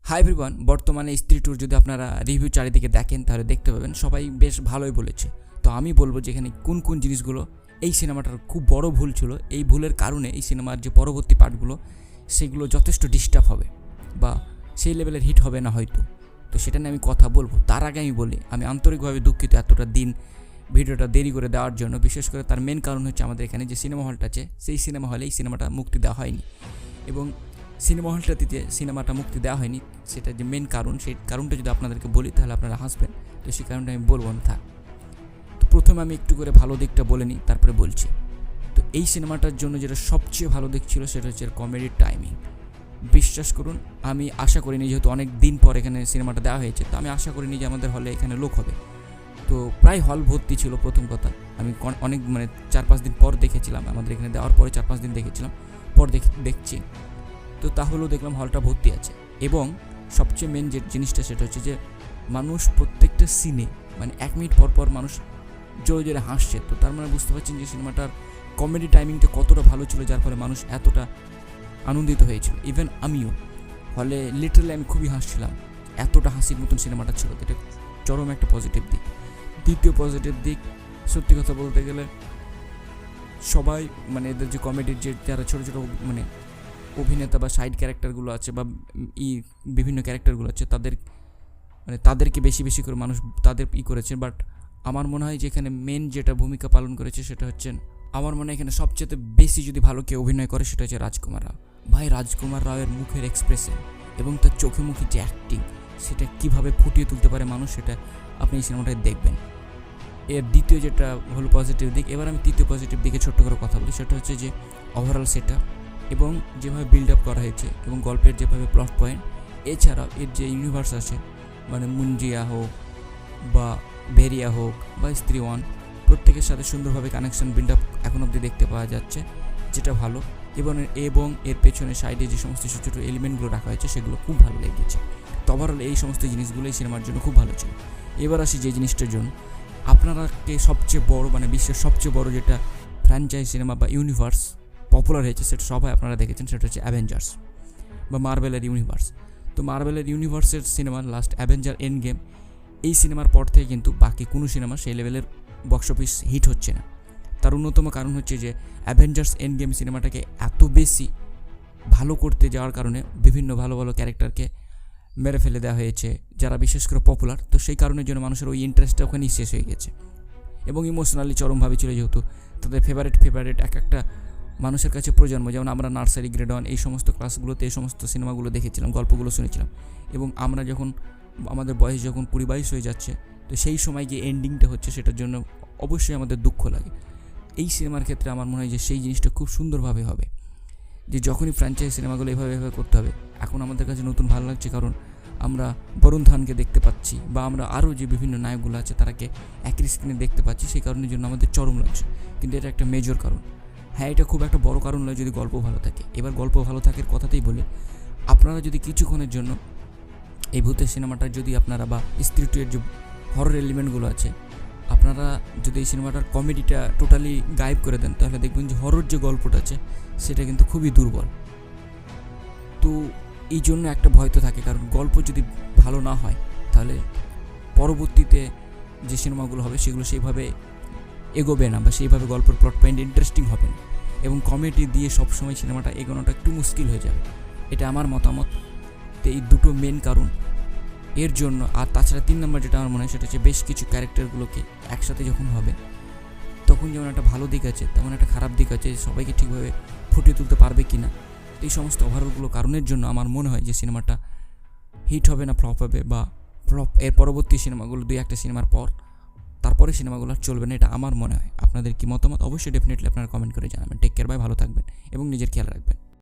Hi everyone, বর্তমানে স্ত্রী tour যদি আপনারা রিভিউ চারিদিকে দেখেন তাহলে দেখতে পাবেন সবাই বেশ ভালোই বলেছে। তো আমি বলবো যে এখানে কোন কোন জিনিসগুলো এই সিনেমাটার খুব বড় ভুল ছিল, এই ভুলের কারণে এই সিনেমার যে পরবর্তী পার্টগুলো সেগুলো যথেষ্ট ডিস্টার্ব হবে বা সেই লেভেলের হিট হবে না হয়তো। তো সেটা নিয়ে আমি কথা বলবো। তার আগে আমি বলি, আমি আন্তরিকভাবে দুঃখিত এতটা দিন ভিডিওটা দেরি করে দেওয়ার জন্য। বিশেষ করে তার মেন কারণ হচ্ছে আমাদের এখানে যে সিনেমা হলটা আছে সেই সিনেমা হলে এই সিনেমাটা মুক্তি দেওয়া হয়নি, এবং সিনেমা হলটাতে যে সিনেমাটা মুক্তি দেওয়া হয়নি সেটা যে মেন কারণ, সেই কারণটা যদি আপনাদেরকে বলি তাহলে আপনারা হাসবেন। তো সেই কারণটা আমি বলবো না, থাক। তো প্রথমে আমি একটু করে ভালো দিকটা বলে নিই, তারপরে বলছি। তো এই সিনেমাটার জন্য যেটা সবচেয়ে ভালো দিক ছিল সেটা হচ্ছে কমেডির টাইমিং। বিশ্বাস করুন, আমি আশা করিনি, যেহেতু অনেক দিন পর এখানে সিনেমাটা দেওয়া হয়েছে, তো আমি আশা করিনি যে আমাদের হলে এখানে লোক হবে। তো প্রায় হল ভর্তি ছিল। প্রথম কথা, আমি অনেক 4-5 দিন পর দেখেছিলাম, আমাদের এখানে দেওয়ার পরে 4-5 দিন দেখেছিলাম, পর দেখছি। তো তাহলেও দেখলাম হলটা ভর্তি আছে। এবং সবচেয়ে মেন যে জিনিসটা সেটা হচ্ছে যে মানুষ প্রত্যেকটা সিনে 1 মিনিট পর পর মানুষ জোরে জোরে হাসছে। তো তার বুঝতে পারছেন যে সিনেমাটার কমেডি টাইমিংটা কতটা ভালো ছিল, যার ফলে মানুষ এতটা আনন্দিত হয়েছিল। ইভেন আমিও হলে লিটারালি আমি খুবই হাসছিলাম, এতটা হাসির মতন সিনেমাটা ছিল। এটা চরম একটা পজিটিভ দিক। দ্বিতীয় পজিটিভ দিক, সত্যি কথা বলতে গেলে সবাই এদের যে কমেডির যে যারা ছোটো ছোটো অভিনেতা বা সাইড ক্যারেক্টারগুলো আছে বা বিভিন্ন ক্যারেক্টারগুলো আছে তাদেরকে বেশি বেশি করে মানুষ তাদের করেছে। বাট আমার মনে হয় যে এখানে মেন যেটা ভূমিকা পালন করেছে সেটা হচ্ছে, আমার মনে হয় এখানে সবচেয়ে বেশি যদি ভালো কেউ অভিনয় করে সেটা হচ্ছে রাজকুমার রাও। ভাই, রাজকুমার রাওয়ের মুখের এক্সপ্রেশন এবং তার চোখে মুখে যে অ্যাক্টিং, সেটা কিভাবে ফুটিয়ে তুলতে পারে মানুষ, সেটা আপনি এই সিনেমাটায় দেখবেন। এর দ্বিতীয় যেটা হলো পজিটিভ দিক। এবার আমি তৃতীয় পজিটিভ দিকে ছোট্ট করে কথা বলি। সেটা হচ্ছে যে ওভারঅল সেটআপ এবং যেভাবে বিল্ড আপ করা হয়েছে এবং গল্পের যেভাবে প্লট পয়েন্ট, এছাড়াও এর যে ইউনিভার্স আছে, মুঞ্জিয়া হোক বা ভেরিয়া হোক বা স্ত্রী ওয়ান, প্রত্যেকের সাথে সুন্দরভাবে কানেকশন বিল্ড আপ এখন অবধি দেখতে পাওয়া যাচ্ছে, যেটা ভালো। এবং এর পেছনে সাইডে যে সমস্ত ছোটো ছোটো এলিমেন্টগুলো রাখা হয়েছে সেগুলো খুব ভালো লেগেছে। তো ওভারঅল এই সমস্ত জিনিসগুলো এই সিনেমার জন্য খুব ভালো ছিল। এবার আসি যে জিনিসটার জন্য আপনারাকে সবচেয়ে বড় বিশ্বের সবচেয়ে বড় যেটা ফ্র্যাঞ্চাইজ সিনেমা বা ইউনিভার্স পপুলার হয়েছে, সেটা সবাই আপনারা দেখেছেন, সেটা হচ্ছে অ্যাভেঞ্জার্স বা মার্ভেলের ইউনিভার্স। তো মার্ভেলের ইউনিভার্সের cinema last Avenger Endgame, এই সিনেমার পর থেকে কিন্তু বাকি কোনো সিনেমা সেই লেভেলের বক্স অফিস হিট হচ্ছে না। তার অন্যতম কারণ হচ্ছে যে অ্যাভেঞ্জার্স এন্ড গেম সিনেমাটাকে এত বেশি ভালো করতে যাওয়ার কারণে বিভিন্ন ভালো ভালো ক্যারেক্টারকে মেরে ফেলে দেওয়া হয়েছে যারা বিশেষ করে পপুলার। তো সেই কারণের জন্য মানুষের ওই ইন্টারেস্টটা ওখানেই শেষ হয়ে গেছে এবং ইমোশনালি চরমভাবে ছিল, যেহেতু তাদের ফেভারিট এক একটা মানুষের কাছে প্রজন্ম। যেমন আমরা নার্সারি, গ্রেড 1 এই সমস্ত ক্লাসগুলোতে এই সমস্ত সিনেমাগুলো দেখেছিলাম, গল্পগুলো শুনেছিলাম, এবং আমরা যখন আমাদের বয়স যখন 20-22 হয়ে যাচ্ছে, তো সেই সময় যে এন্ডিংটা হচ্ছে সেটার জন্য অবশ্যই আমাদের দুঃখ লাগে। এই সিনেমার ক্ষেত্রে আমার মনে হয় যে সেই জিনিসটা খুব সুন্দরভাবে হবে, যে যখনই ফ্র্যাঞ্চাইজ সিনেমাগুলো এভাবে করতে হবে। এখন আমাদের কাছে নতুন ভালো লাগছে, কারণ আমরা বরুণ ধানকে দেখতে পাচ্ছি বা আমরা আরও যে বিভিন্ন নায়কগুলো আছে তারাকে একই স্ক্রিনে দেখতে পাচ্ছি, সেই কারণের জন্য আমাদের চরম লাগছে। কিন্তু এটা একটা মেজর কারণ। হ্যাঁ, এটা খুব একটা বড় কারণ নয় যদি গল্প ভালো থাকে। এবার গল্প ভালো থাকার কথাতেই বলি, আপনারা যদি কিছুক্ষণের জন্য এই ভূতের সিনেমাটার যদি আপনারা বা স্ত্রী টু এর যে হরর এলিমেন্টগুলো আছে, আপনারা যদি এই সিনেমাটার কমেডিটা টোটালি গায়েব করে দেন, তাহলে দেখবেন যে হরর যে গল্পটা আছে সেটা কিন্তু খুবই দুর্বল। তো এই জন্য একটা ভয় তো থাকে, কারণ গল্প যদি ভালো না হয় তাহলে পরবর্তীতে যে সিনেমাগুলো হবে সেগুলো সেইভাবে এগোবে না বা সেইভাবে গল্পের প্লট পয়েন্ট ইন্টারেস্টিং হবে না, এবং কমেডি দিয়ে সবসময় সিনেমাটা এগোনোটা একটু মুশকিল হয়ে যাবে। এটা আমার মতামত। তো এই দুটো মেন কারণ এর জন্য। আর তাছাড়া 3 নম্বর যেটা আমার মনে হয় সেটা হচ্ছে বেশ কিছু ক্যারেক্টারগুলোকে একসাথে যখন হবে তখন যেমন একটা ভালো দিক আছে তেমন একটা খারাপ দিক আছে, সবাইকে ঠিকভাবে ফুটিয়ে তুলতে পারবে কি না। এই সমস্ত ওভারঅলগুলো কারণের জন্য আমার মনে হয় যে সিনেমাটা হিট হবে না, ফ্লপ হবে, বা ফ্লপ এর পরবর্তী সিনেমাগুলো 2-1টা সিনেমার পর তারপরে সিনেমাগুলো চলবে না। এটা আমার মনে হয়। আপনাদের কি মতামত অবশ্যই ডেফিনেটলি আপনারা কমেন্ট করে জানাবেন। টেক কেয়ার, বাই, ভালো থাকবেন এবং নিজের খেয়াল রাখবেন।